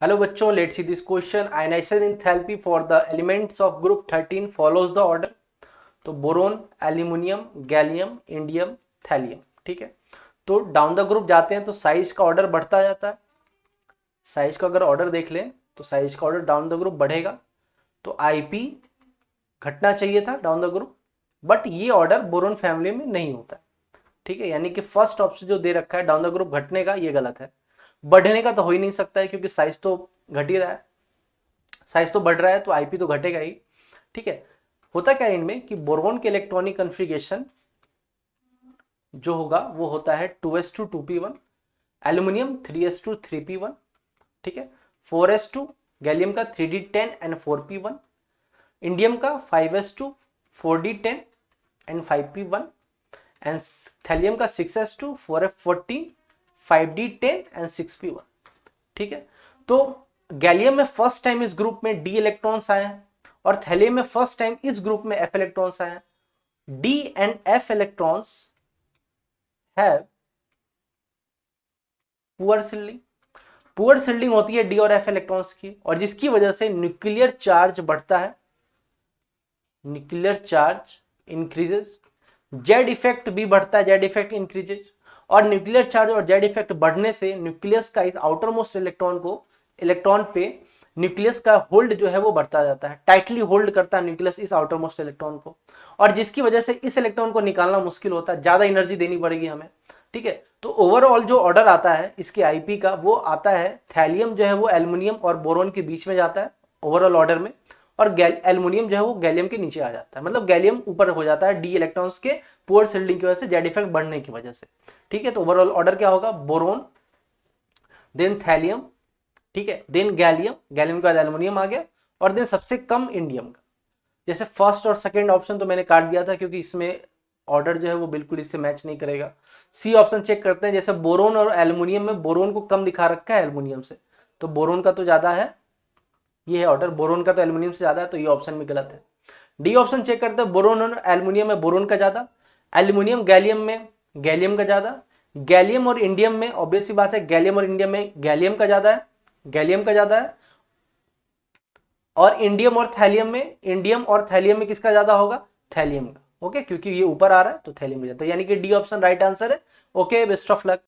Hello बच्चों, let's see this question. Ionisation enthalpy for the elements of group 13 follows the order. तो boron, aluminium, gallium, indium, thallium. ठीक है, तो down the group जाते हैं तो साइज का ऑर्डर बढ़ता जाता है। साइज का अगर ऑर्डर देख लें तो साइज का ऑर्डर डाउन द ग्रुप बढ़ेगा, तो आईपी घटना चाहिए था डाउन द ग्रुप, बट ये ऑर्डर बोरोन फैमिली में नहीं होता। ठीक है, यानी कि फर्स्ट ऑप्शन जो दे रखा है डाउन द ग्रुप घटने का, ये गलत है। बढ़ने का तो हो ही नहीं सकता है क्योंकि साइज तो घट ही रहा है, साइज तो बढ़ रहा है तो आईपी तो घटेगा ही। ठीक है, होता क्या है इनमें कि बोरोन के इलेक्ट्रॉनिक कन्फिग्रेशन जो होगा वो होता है 2s2 2p1, aluminium 3s2 3p1, ठीक है, 4s2, गैलियम का 3d10 एंड 4p1, इंडियम का 5s2 4d10 and 5p1, and thallium का 6s2 4f14 5d10 and 6p1। ठीक है, तो गैलियम में फर्स्ट टाइम इस ग्रुप में डी इलेक्ट्रॉन्स आए हैं और थैलियम में फर्स्ट टाइम इस ग्रुप में एफ इलेक्ट्रॉन्स आए हैं। D and F electrons have poor shielding. Poor shielding होती है डी और एफ इलेक्ट्रॉन्स की, और जिसकी वजह से न्यूक्लियर चार्ज बढ़ता है, nuclear charge increases, Z effect भी बढ़ता है, जेड इफेक्ट इंक्रीजेस। और न्यूक्लियर चार्ज और जेड इफेक्ट बढ़ने से न्यूक्लियस का इस आउटर मोस्ट इलेक्ट्रॉन पे न्यूक्लियस का होल्ड जो है वो बढ़ता जाता है, टाइटली होल्ड करता है न्यूक्लियस इस आउटर मोस्ट इलेक्ट्रॉन को, और जिसकी वजह से इस इलेक्ट्रॉन को निकालना मुश्किल होता है, ज्यादा एनर्जी देनी पड़ेगी हमें। ठीक है, तो ओवरऑल जो ऑर्डर आता है इसके आईपी का वो आता है, थैलियम जो है वो एल्युमिनियम और बोरोन के बीच में जाता है ओवरऑल ऑर्डर में, और एल्युमिनियम जो है वो गैलियम के नीचे आ जाता है, मतलब गैलियम ऊपर हो जाता है डी इलेक्ट्रॉन्स के पुअर शिल्डिंग की वजह से, जेड इफेक्ट बढ़ने की वजह से। ठीक है, तो ओवरऑल ऑर्डर क्या होगा, बोरोन देन थैलियम, ठीक है, देन गैलियम, गैलियम के बाद एल्युमिनियम आ गया, और देन सबसे कम इंडियम का। जैसे फर्स्ट और सेकंड ऑप्शन तो मैंने काट दिया था क्योंकि इसमें ऑर्डर जो है वो बिल्कुल इससे मैच नहीं करेगा। सी ऑप्शन चेक करते हैं, जैसे बोरोन और एल्युमिनियम में बोरोन को कम दिखा रखा है एल्युमिनियम से, तो बोरोन का तो ज्यादा है, ये है ऑर्डर, बोरोन का तो एल्युमिनियम से ज्यादा है, तो ये ऑप्शन भी गलत है। डी ऑप्शन चेक करते हैं, बोरोन और एल्युमिनियम में बोरोन का ज्यादा, एल्युमिनियम गैलियम में गैलियम का ज्यादा, गैलियम और इंडियम में ऑब्वियस सी बात है, गैलियम और इंडियम में गैलियम का ज्यादा है, गैलियम का ज्यादा है, और इंडियम और थैलियम में किसका ज्यादा होगा, थैलियम का। ओके, क्योंकि ये ऊपर आ रहा है तो थैलियम में जाता है, यानी कि डी ऑप्शन राइट आंसर है। Okay, best of luck.